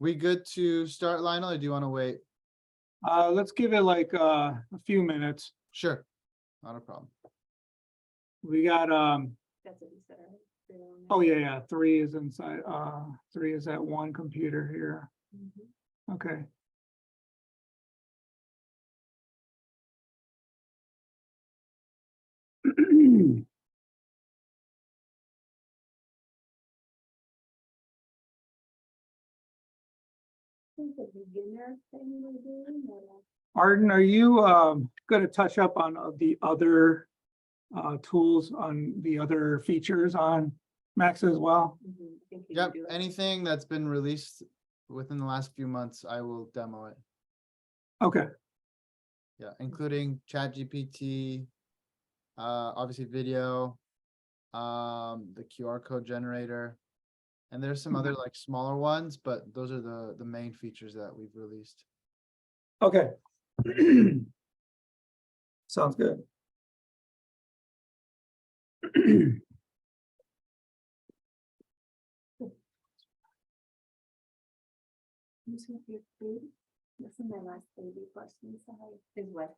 We good to start, Lionel, or do you want to wait? Let's give it like a few minutes. Sure, not a problem. We got, That's what you said, right? oh yeah, 3 is inside, 3 is at one computer here. Mhm. Okay. Think the beginner thing we're doing, or like- Arden, are you gonna touch up on the other tools, on the other features on Max as well? I think you Yep, can do it. anything that's been released within the last few months, I will demo it. Okay, Yeah, including ChatGPT, obviously video, the QR code generator. And there's some other like smaller ones, but those are the main features that we've released. okay. Sounds good. Who's with your food? This is my last baby question, sorry, is what?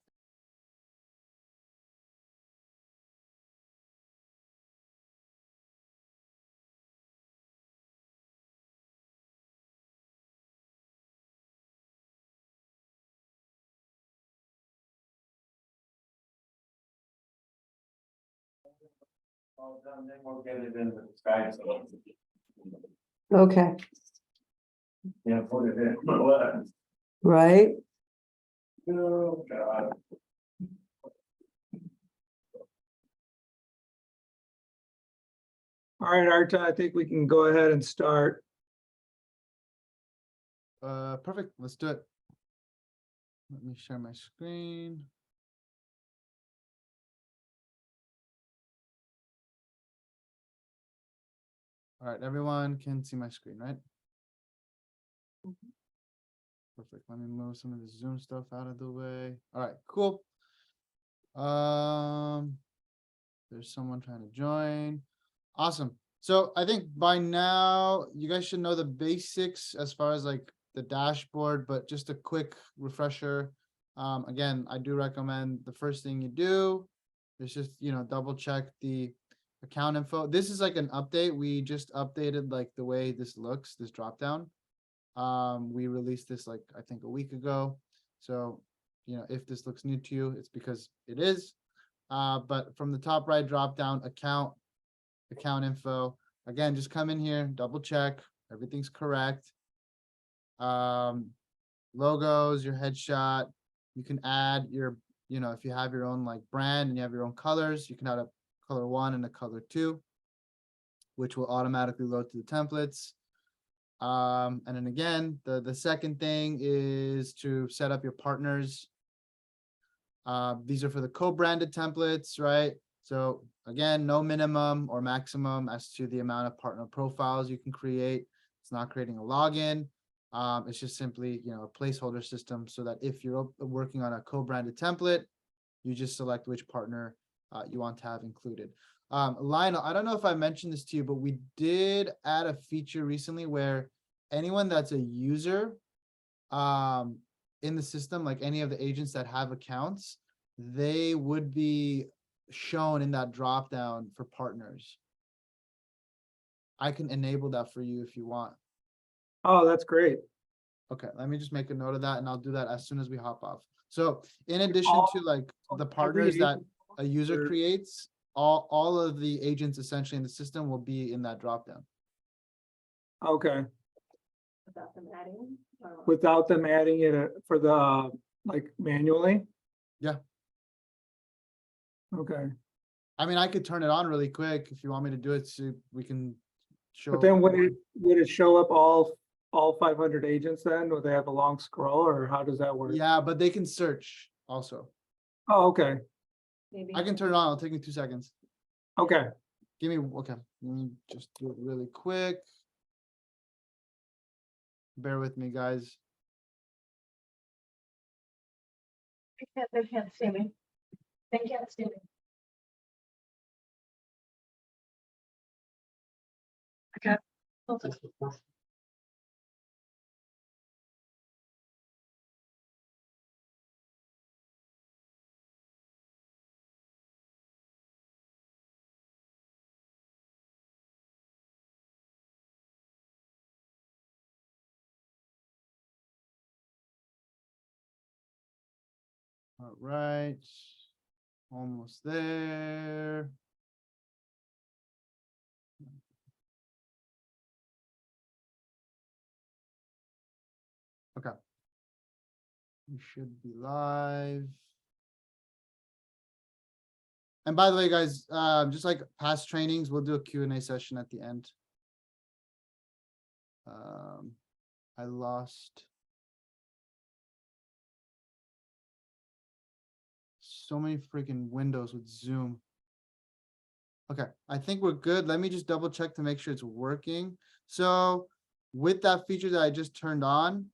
All done, then we'll get it in the sky. Okay, Yeah, put it in. Oh, right, God. All right, Arta, I think we can go ahead and start. Perfect, let's do it. Let me share my screen. All right, everyone can see my screen, right? Perfect. Let me move some of the Zoom stuff out of the way. All right, cool. There's someone trying to join. Awesome. So I think by now you guys should know the basics as far as like the dashboard, but just a quick refresher. Again, I do recommend the first thing you do is just, double check the account info. This is like an update. We just updated like the way this looks, this dropdown. We released this like I think a week ago. So, if this looks new to you, it's because it is. But from the top right drop down, account info. Again, just come in here, double check everything's correct. Logos, your headshot. You can add your, if you have your own like brand and you have your own colors, you can add a color 1 and a color 2, which will automatically load to the templates. And then again, the second thing is to set up your partners. These are for the co-branded templates, right? So again, no minimum or maximum as to the amount of partner profiles you can create. It's not creating a login. It's just simply, a placeholder system so that if you're working on a co-branded template, you just select which partner you want to have included. Lionel, I don't know if I mentioned this to you, but we did add a feature recently where anyone that's a user in the system, like any of the agents that have accounts, they would be shown in that drop down for partners. I can enable that for you if you want. Oh, that's great. Okay, let me just make a note of that and I'll do that as soon as we hop off. So in addition to like the partners that a user creates, all of the agents essentially in the system will be in that drop down. Okay, Without them adding? Or what? without them adding it for the, like manually? Yeah. Okay, I mean, I could turn it on really quick if you want me to do it so we can show. but then would it show up all 500 agents then? Would they have a long scroll or how does that work? Yeah, but they can search also. Oh, okay, Maybe. I can turn it on. It'll take me 2 seconds. okay. Okay. Let me just do it really quick. Bear with me, guys. They can't see me. They can't see me. Okay. All right. Almost there. Okay. We should be live. And by the way, guys, just like past trainings, we'll do a Q&A session at the end. I lost so many freaking windows with Zoom. Okay, I think we're good. Let me just double check to make sure it's working. So with that feature that I just turned on,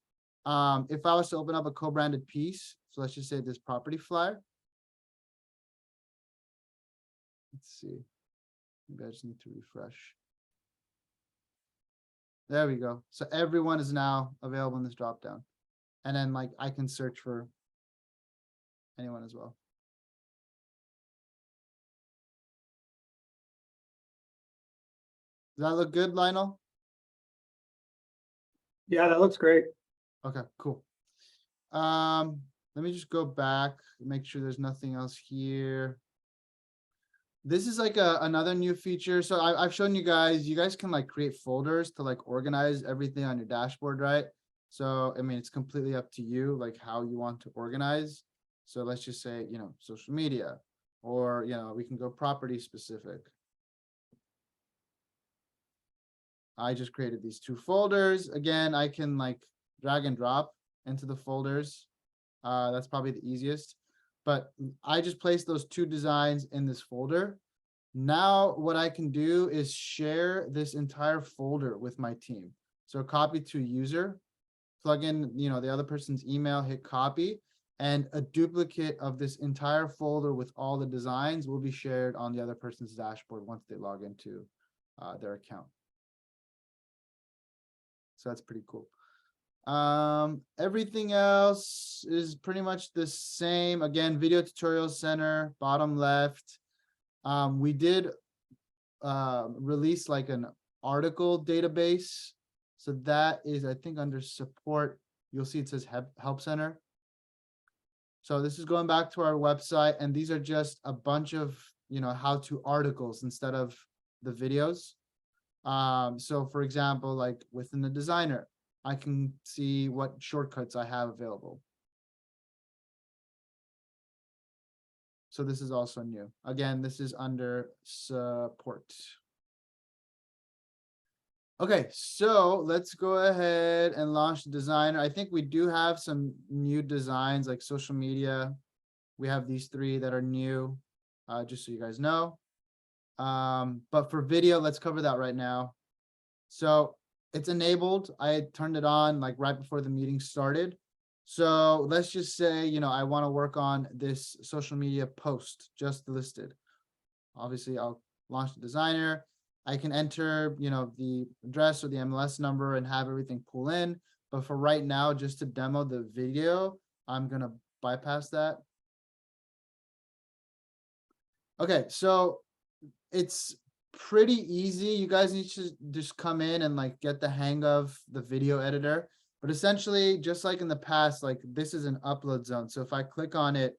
if I was to open up a co-branded piece, so let's just say this property flyer. Let's see. Maybe I just need to refresh. There we go. So everyone is now available in this dropdown. And then like I can search for anyone as well. Does that look good, Lionel? Yeah, that looks great. Okay, cool. Let me just go back, make sure there's nothing else here. This is like another new feature. So I've shown you guys can like create folders to like organize everything on your dashboard, right? So, I mean, it's completely up to you, like how you want to organize. So let's just say, you know, social media, or, you know, we can go property specific. I just created these two folders. Again, I can like drag and drop into the folders. That's probably the easiest, but I just placed those two designs in this folder. Now what I can do is share this entire folder with my team. So copy to user, plug in, you know, the other person's email, hit copy, and a duplicate of this entire folder with all the designs will be shared on the other person's dashboard once they log into their account. So that's pretty cool. Everything else is pretty much the same. Again, video tutorial center, bottom left. We did release like an article database. So that is, I think, under support, you'll see it says help center. So this is going back to our website, and these are just a bunch of, you know, how-to articles instead of the videos. So for example, like within the designer, I can see what shortcuts I have available. So this is also new. Again, this is under support. Okay, so let's go ahead and launch the designer. I think we do have some new designs like social media. We have these three that are new, just so you guys know. But for video, let's cover that right now. So it's enabled. I turned it on like right before the meeting started. So let's just say, you know, I want to work on this social media post just listed. Obviously, I'll launch the designer. I can enter, you know, the address or the MLS number and have everything pull in. But for right now, just to demo the video, I'm going to bypass that. Okay, so it's pretty easy. You guys need to just come in and like get the hang of the video editor. But essentially, just like in the past, like this is an upload zone. So if I click on it,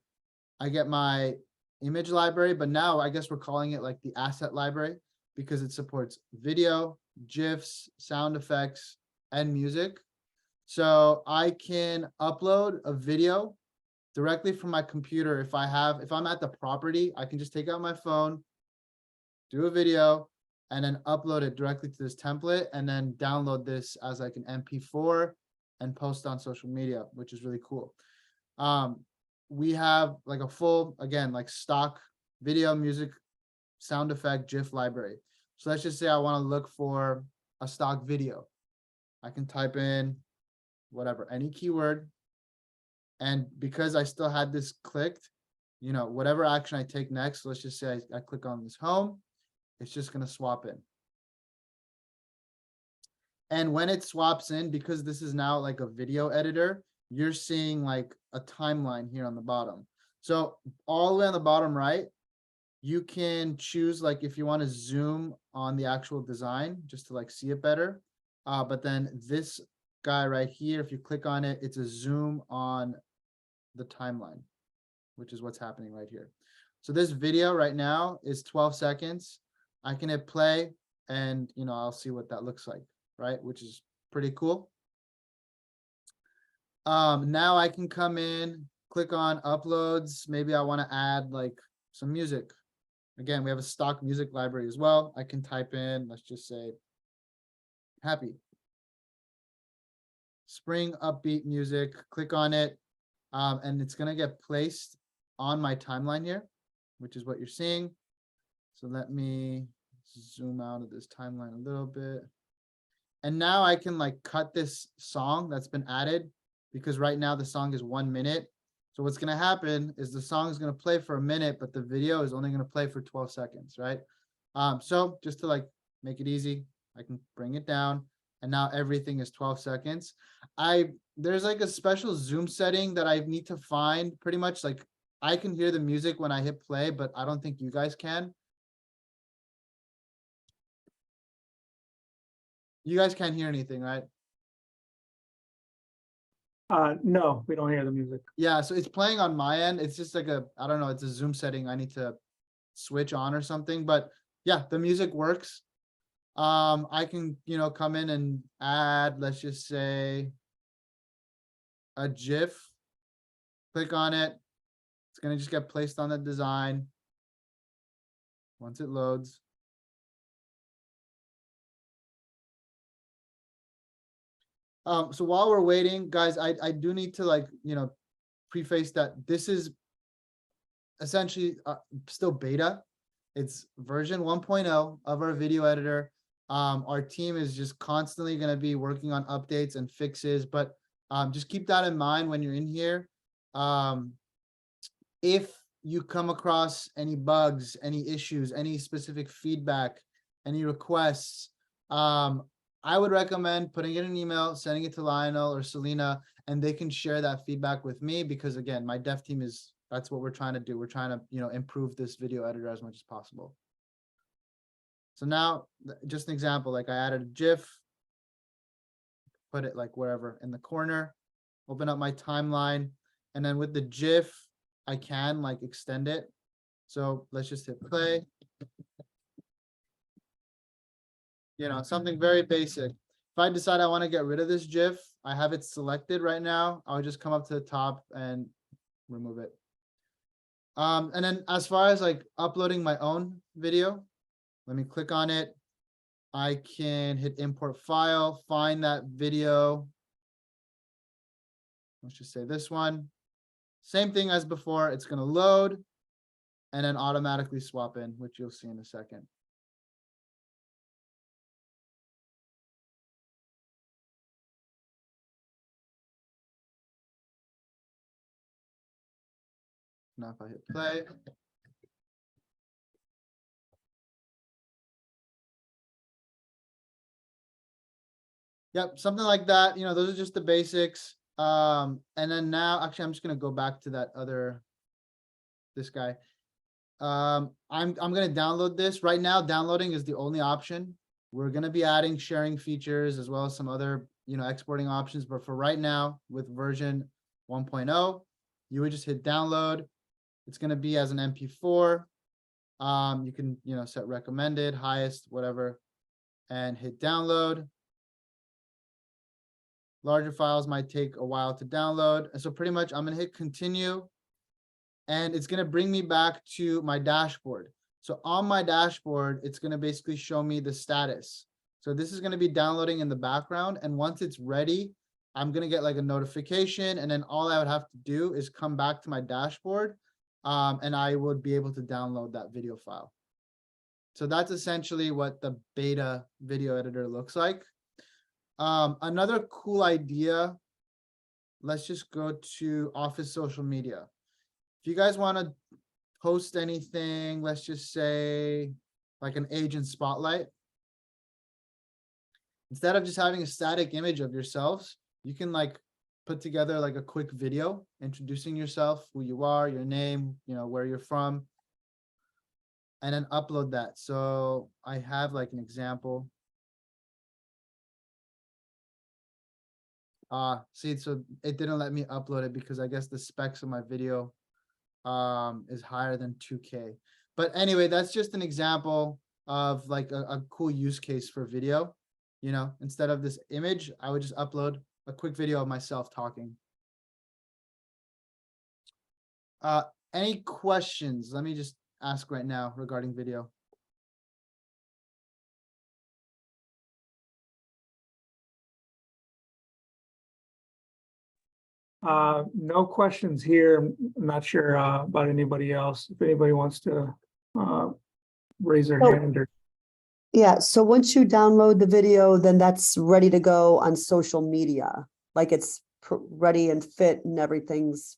I get my image library, but now I guess we're calling it like the asset library because it supports video, GIFs, sound effects, and music. So I can upload a video directly from my computer. If I'm at the property, I can just take out my phone, do a video, and then upload it directly to this template, and then download this as like an MP4 and post on social media, which is really cool. We have like a full, again, like stock video, music, sound effect, GIF library. So let's just say I want to look for a stock video. I can type in whatever, any keyword. And because I still had this clicked, you know, whatever action I take next, let's just say I click on this home, it's just going to swap in. And when it swaps in, because this is now like a video editor, you're seeing like a timeline here on the bottom. So all the way on the bottom right, you can choose like if you want to zoom on the actual design just to like see it better. But then this guy right here, if you click on it, it's a zoom on the timeline. which is what's happening right here. So this video right now is 12 seconds. I can hit play and, you know, I'll see what that looks like, right? Which is pretty cool. Now I can come in, click on uploads. Maybe I want to add like some music. Again, we have a stock music library as well. I can type in, let's just say, happy. Spring upbeat music, click on it, and it's gonna get placed on my timeline here, which is what you're seeing. So let me zoom out of this timeline a little bit. And now I can like cut this song that's been added because right now the song is 1 minute. So what's gonna happen is the song is gonna play for a minute, but the video is only gonna play for 12 seconds, right? So just to like make it easy, I can bring it down and now everything is 12 seconds. There's like a special zoom setting that I need to find. Pretty much like I can hear the music when I hit play, but I don't think you guys can. You guys can't hear anything, right? No, we don't hear the music. Yeah, so it's playing on my end. It's just like I don't know, it's a zoom setting I need to switch on or something, but yeah, the music works. I can, you know, come in and add, let's just say, a GIF. Click on it. It's gonna just get placed on the design once it loads. So while we're waiting, guys, I do need to like, you know, preface that this is essentially still beta. It's version 1.0 of our video editor. Our team is just constantly going to be working on updates and fixes, but just keep that in mind when you're in here. If you come across any bugs, any issues, any specific feedback, any requests, I would recommend putting it in an email, sending it to Lionel or Selena, and they can share that feedback with me because again, my dev team that's what we're trying to do. We're trying to, you know, improve this video editor as much as possible. So now just an example, like I added a GIF, put it like wherever in the corner, open up my timeline. And then with the GIF, I can like extend it. So let's just hit play. You know, something very basic. If I decide I want to get rid of this GIF, I have it selected right now. I'll just come up to the top and remove it. And then as far as like uploading my own video, let me click on it. I can hit import file, find that video. Let's just say this one. Same thing as before. It's going to load and then automatically swap in, which you'll see in a second. Now if I hit play. Yep, something like that. You know, those are just the basics. And then now, actually, I'm just gonna go back to that other, this guy. I'm gonna download this. Right now, downloading is the only option. We're gonna be adding sharing features as well as some other, you know, exporting options. But for right now, with version 1.0, you would just hit download. It's gonna be as an MP4. You can, you know, set recommended, highest, whatever, and hit download. Larger files might take a while to download. And so pretty much I'm gonna hit continue and it's gonna bring me back to my dashboard. So on my dashboard, it's gonna basically show me the status. So this is gonna be downloading in the background. And once it's ready, I'm gonna get like a notification. And then all I would have to do is come back to my dashboard and I would be able to download that video file. So that's essentially what the beta video editor looks like. Another cool idea, let's just go to Office social media. If you guys want to post anything, let's just say like an agent spotlight. Instead of just having a static image of yourselves, you can like put together like a quick video introducing yourself, who you are, your name, you know, where you're from, and then upload that. So I have like an example. See, so it didn't let me upload it because I guess the specs of my video is higher than 2K. But anyway, that's just an example of like a cool use case for video. You know, instead of this image, I would just upload a quick video of myself talking. Any questions? Let me just ask right now regarding video. No questions here. I'm not sure about anybody else. If anybody wants to raise their So- hand or. Yeah, so once you download the video, then that's ready to go on social media. Like it's ready and fit and everything's,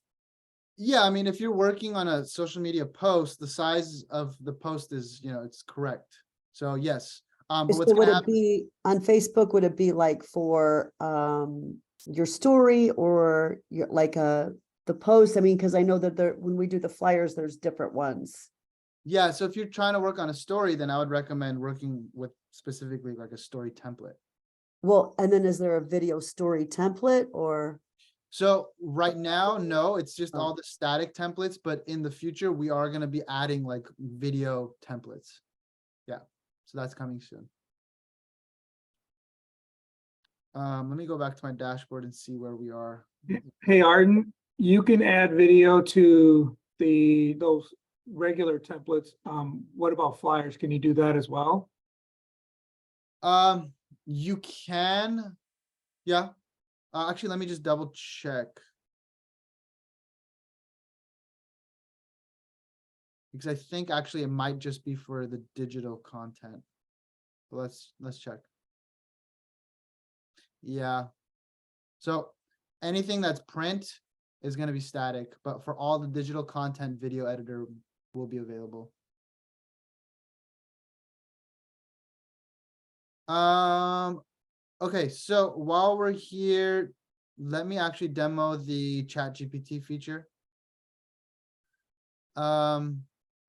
Yeah, I mean, if you're working on a social media post, the size of the post is, you know, it's correct. So yes, but so what's would gonna it happen? be on Facebook? Would it be like for your story or your like the post? I mean, because I know that there, when we do the flyers, there's different ones. Yeah, so if you're trying to work on a story, then I would recommend working with specifically like a story template. Well, and then is there a video story template or? So right now, no, it's just Oh. all the static templates, but in the future, we are gonna be adding like video templates. Yeah, so that's coming soon. Let me go back to my dashboard and see where we are. Hey, Arden, you can add video to those regular templates. What about flyers? Can you do that as well? You can, yeah. Actually, let me just double check. Because I think actually it might just be for the digital content. But let's check. Yeah. So anything that's print is going to be static, but for all the digital content, video editor will be available. Okay, so while we're here, let me actually demo the ChatGPT feature. I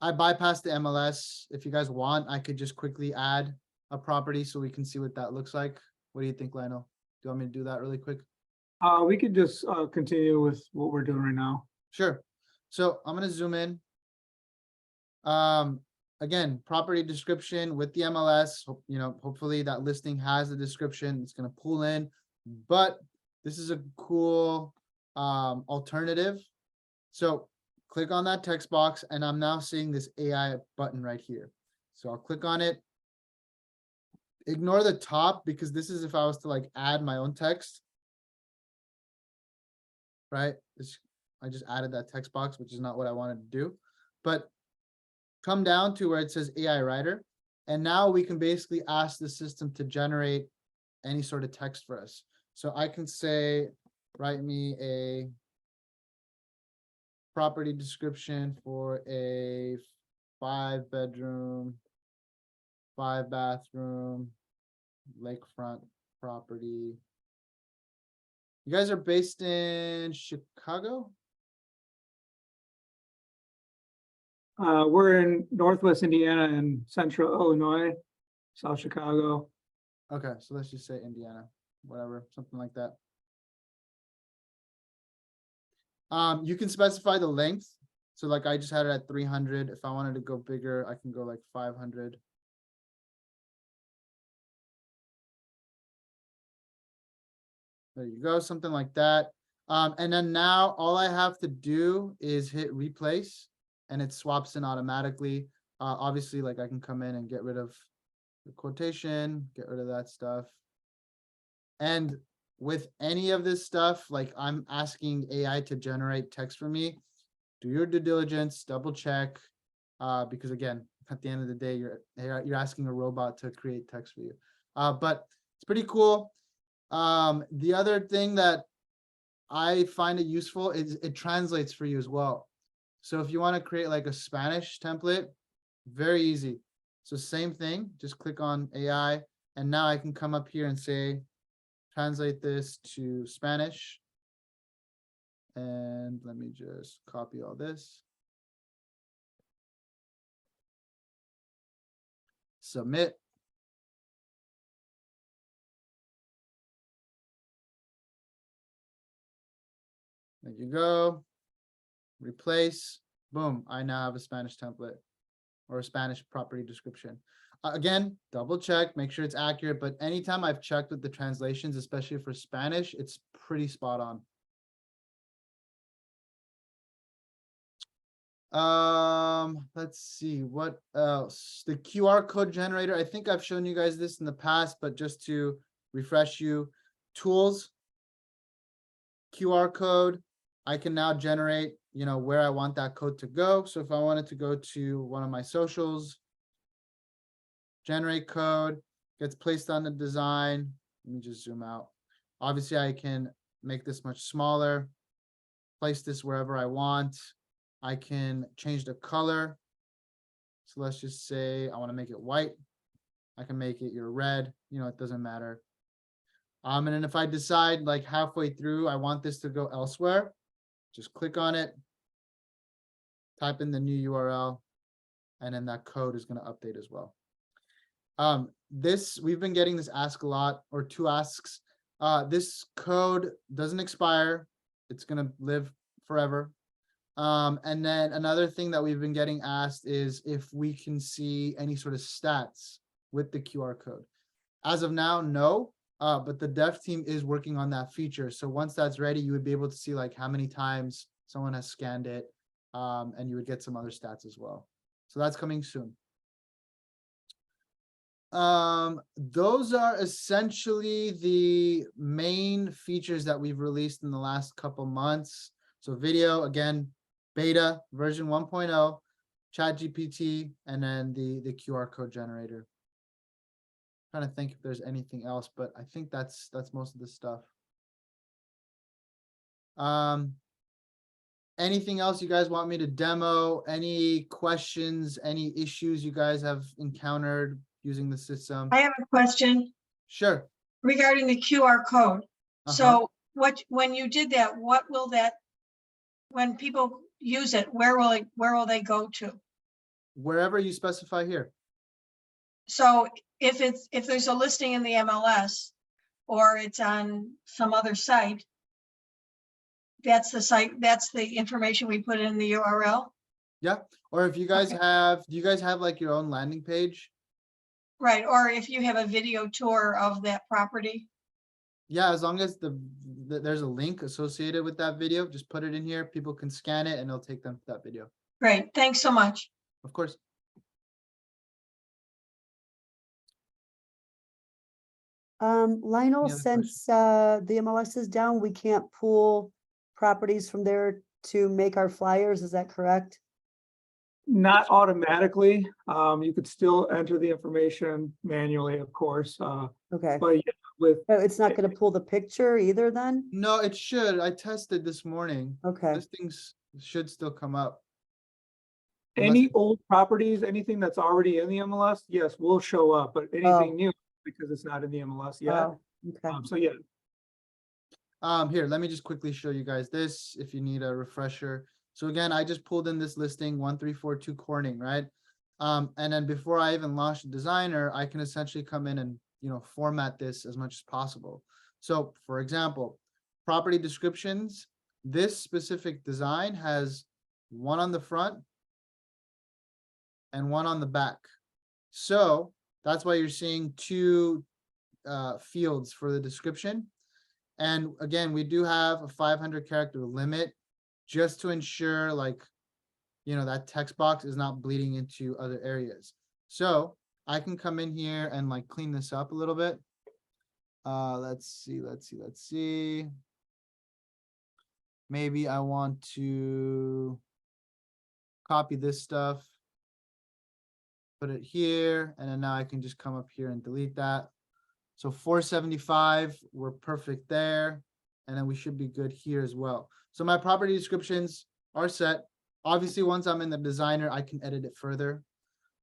bypassed the MLS. If you guys want, I could just quickly add a property so we can see what that looks like. What do you think, Lionel? Do you want me to do that really quick? We could just continue with what we're doing right now. Sure. So I'm gonna zoom in. Again, property description with the MLS, you know, hopefully that listing has the description, it's gonna pull in, but this is a cool alternative. So click on that text box and I'm now seeing this AI button right here. So I'll click on it. Ignore the top because this is if I was to like add my own text. Right? I just added that text box, which is not what I wanted to do. But come down to where it says AI writer. And now we can basically ask the system to generate any sort of text for us. So I can say, write me a property description for a 5-bedroom, 5-bathroom, lakefront property. You guys are based in Chicago? We're in Northwest Indiana and Central Illinois, South Chicago. Okay, so let's just say Indiana, whatever, something like that. You can specify the length. So like I just had it at 300. If I wanted to go bigger, I can go like 500. There you go, something like that. And then now all I have to do is hit replace and it swaps in automatically. Obviously, like I can come in and get rid of the quotation, get rid of that stuff. And with any of this stuff, like I'm asking AI to generate text for me, do your due diligence, double check. Because again, at the end of the day, you're asking a robot to create text for you. But it's pretty cool. The other thing that I find it useful is it translates for you as well. So if you want to create like a Spanish template, very easy. So same thing, just click on AI and now I can come up here and say, translate this to Spanish. And let me just copy all this. Submit. There you go. Replace. boom, I now have a Spanish template or a Spanish property description. Again, double check, make sure it's accurate, but anytime I've checked with the translations, especially for Spanish, it's pretty spot on. Let's see, what else? The QR code generator. I think I've shown you guys this in the past, but just to refresh you, tools, QR code. I can now generate, where I want that code to go. So if I wanted to go to one of my socials, generate code, gets placed on the design. Let me just zoom out. Obviously, I can make this much smaller, place this wherever I want. I can change the color. So let's just say I want to make it white. I can make it your red, it doesn't matter. And then if I decide like halfway through, I want this to go elsewhere, just click on it, type in the new URL, and then that code is going to update as well. We've been getting this ask a lot, or two asks. This code doesn't expire. It's going to live forever. And then another thing that we've been getting asked is if we can see any sort of stats with the QR code. As of now, no, but the dev team is working on that feature. So once that's ready, you would be able to see like how many times someone has scanned it, and you would get some other stats as well. So that's coming soon. Those are essentially the main features that we've released in the last couple months. So video, again, beta version 1.0, ChatGPT, and then the QR code generator. Trying to think if there's anything else, but I think that's most of the stuff. Anything else you guys want me to demo? Any questions, any issues you guys have encountered using the system? I have a question Sure. regarding the QR code. So when you did that, what will that, when people use it, where will they go to? Wherever you specify here. So if there's a listing in the MLS or it's on some other site, that's the site, that's the information we put in the URL? Yeah. Or if you guys Okay. do you guys have like your own landing page? Right, or if you have a video tour of that property? Yeah, as long as there's a link associated with that video, just put it in here. People can scan it and it'll take them to that video. Great, thanks so much. Of course. Lionel, Any other since the MLS is down, we can't pull properties from there to make our flyers, is that correct? Not automatically. You could still enter the information manually, of course. Okay, But yeah, with so it's not gonna pull the picture either then? No, it should. I tested this morning. Okay, This things should still come up. any old properties, anything that's already in the MLS, yes, will show up, but Oh. anything new, because it's not in the MLS yet. oh, okay. So yeah, Here, let me just quickly show you guys this if you need a refresher. So again, I just pulled in this listing 1342 Corning, right? And then before I even launch the designer, I can essentially come in and format this as much as possible. So for example, property descriptions, this specific design has one on the front and one on the back. So that's why you're seeing two fields for the description. And again, we do have a 500 character limit just to ensure that text box is not bleeding into other areas. So I can come in here and clean this up a little bit. Let's see. Maybe I want to copy this stuff, put it here, and then now I can just come up here and delete that. So 475, we're perfect there. And then we should be good here as well. So my property descriptions are set. Obviously, once I'm in the designer, I can edit it further.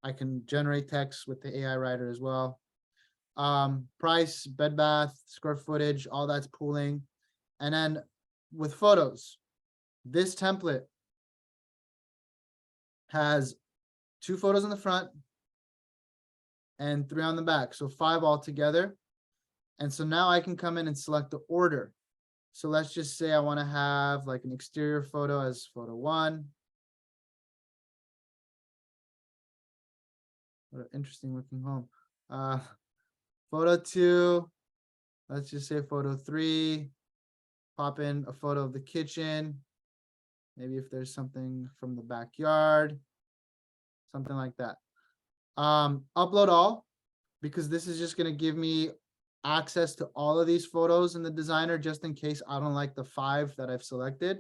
I can generate text with the AI writer as well. Price, bed bath, square footage, all that's pooling. And then with photos, this template has 2 photos in the front and 3 on the back. So 5 altogether. And so now I can come in and select the order. So let's just say I want to have an exterior photo as photo 1, What an interesting looking home. Photo 2, let's just say photo 3. Pop in a photo of the kitchen. Maybe if there's something from the backyard, something like that. Upload all, because this is just gonna give me access to all of these photos in the designer, just in case I don't like the 5 that I've selected.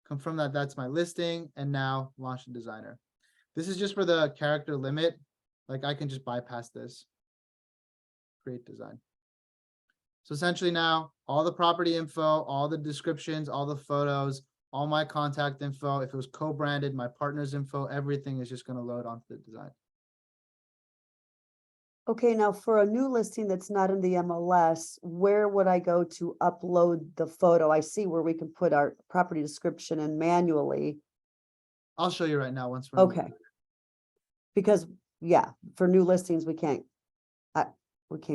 Confirm that that's my listing, and now launch the designer. This is just for the character limit. Like I can just bypass this. Create design. So essentially now all the property info, all the descriptions, all the photos, all my contact info, if it was co-branded, my partner's info, everything is just going to load onto the design. Okay, now for a new listing that's not in the MLS, where would I go to upload the photo? I see where we can put our property description in manually. I'll show you right now once we're in the- Okay. Because, yeah, for new listings, we can't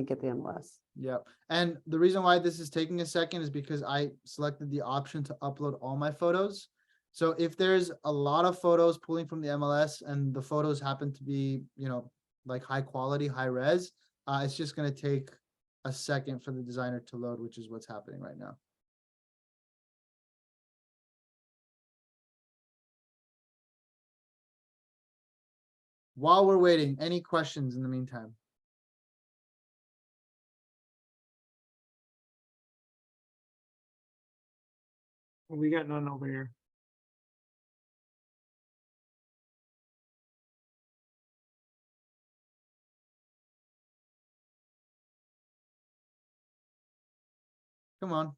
get the MLS. Yep. And the reason why this is taking a second is because I selected the option to upload all my photos. So if there's a lot of photos pulling from the MLS and the photos happen to be, you know, like high quality, high res, it's just going to take a second for the designer to load, which is what's happening right now. While we're waiting, any questions in the meantime? We got none over here. Come on.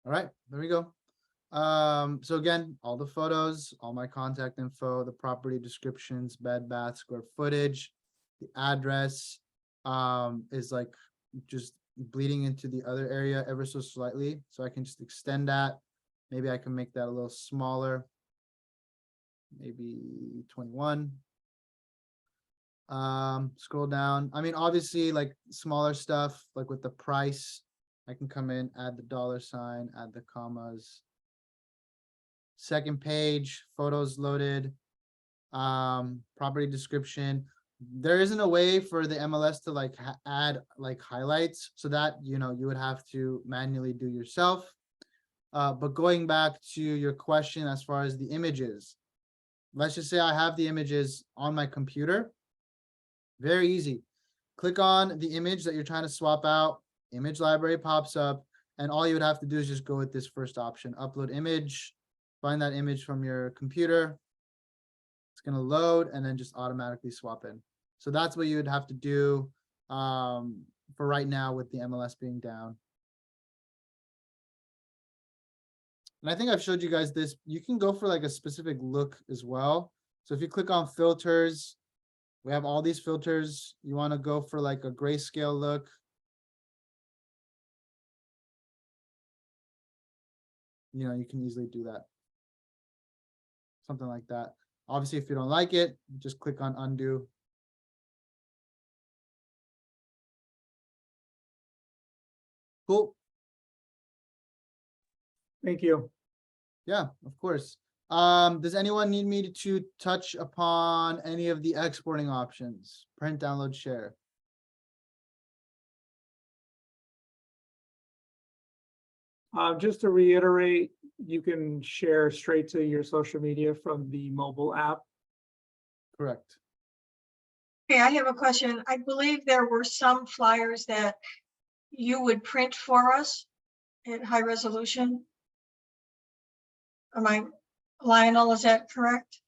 All right, there we go. So again, all the photos, all my contact info, the property descriptions, bed, bath, square footage, the address, is like just bleeding into the other area ever so slightly. So I can just extend that. Maybe I can make that a little smaller. Maybe 21. Scroll down. I mean, obviously like smaller stuff, like with the price, I can come in, add the $sign, add the commas. Second page, photos loaded, property description. There isn't a way for the MLS to like add like highlights, so that, you know, you would have to manually do yourself. But going back to your question as far as the images, let's just say I have the images on my computer. Very easy. Click on the image that you're trying to swap out, image library pops up, and all you would have to do is just go with this first option, upload image, find that image from your computer. It's going to load and then just automatically swap in. So that's what you would have to do for right now with the MLS being down. And I think I've showed you guys this. You can go for like a specific look as well. So if you click on filters, we have all these filters. You want to go for like a grayscale look. You know, you can easily do that. Something like that. Obviously, if you don't like it, just click on undo. Cool. Thank you. Yeah, of course. Does anyone need me to touch upon any of the exporting options? Print, download, share. Just to reiterate, you can share straight to your social media from the mobile app. Correct. Okay, I have a question. I believe there were some flyers that you would print for us at high resolution. Am I, Lionel, is that correct?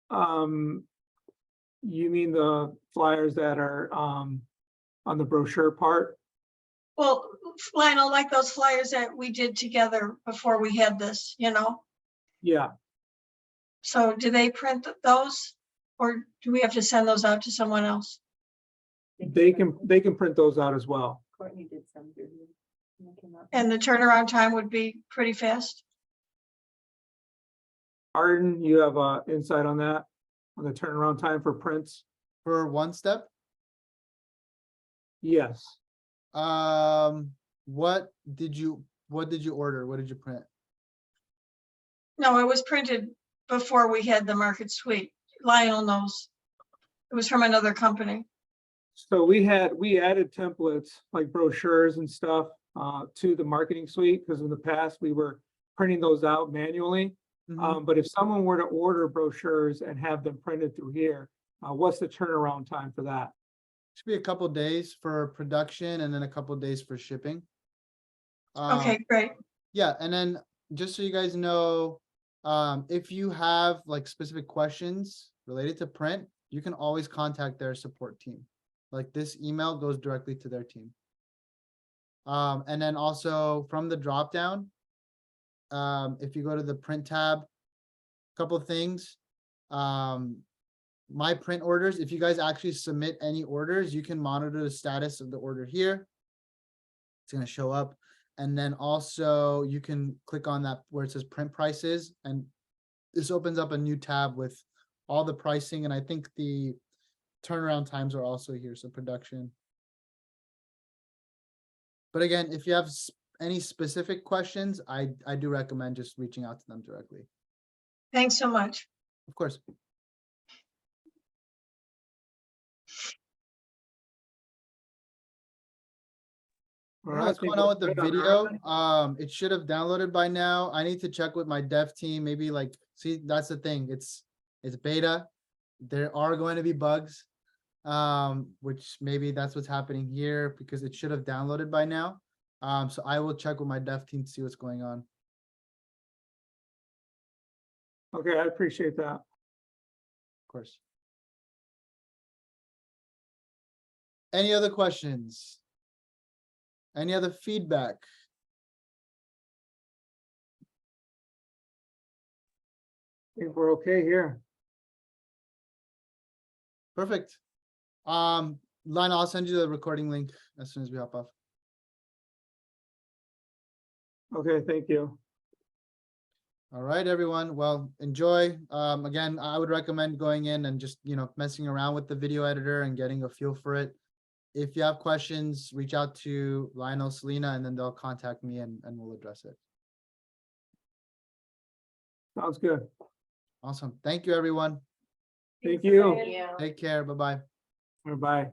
You mean the flyers that are on the brochure part? Well, Lionel, like those flyers that we did together before we had this, you know? Yeah, So do they print those or do we have to send those out to someone else? they can print those out as well. Courtney did some. Didn't he? And they came out. And the turnaround time would be pretty fast? Arden, you have insight on that, on the turnaround time for prints? For one step, Yes. what did you order? What did you print? No, it was printed before we had the Market Suite. Lionel knows. It was from another company. So we added templates like brochures and stuff to the marketing suite, because in the past we were printing those out manually. Mhm. But if someone were to order brochures and have them printed through here, what's the turnaround time for that? Should be a couple days for production and then a couple days for shipping. Okay, great. Yeah, and then just so you guys know, if you have like specific questions related to print, you can always contact their support team. Like this email goes directly to their team. And then also from the dropdown, if you go to the print tab, couple things. My print orders, if you guys actually submit any orders, you can monitor the status of the order here. It's gonna show up. And then also you can click on that where it says print prices, and this opens up a new tab with all the pricing, and I think the turnaround times are also here, so production. But again, if you have any specific questions, I do recommend just reaching out to them directly. Thanks so much. Of course. I don't know what's going on with the video. It should have downloaded by now. I need to check with my dev team, maybe like, see, that's the thing. It's beta. There are going to be bugs. Which maybe that's what's happening here because it should have downloaded by now. So I will check with my dev team to see what's going on. Okay, I appreciate that. Of course. Any other questions? Any other feedback? I think we're okay here. Perfect. Lionel, I'll send you the recording link as soon as we hop off. Okay, thank you. All right, everyone. Well, enjoy. Again, I would recommend going in and just, messing around with the video editor and getting a feel for it. If you have questions, reach out to Lionel, Selena, and then they'll contact me and we'll address it. Sounds good. Awesome. Thank you, everyone. Thank you. Thank you. Take care. Bye-bye. Bye-bye.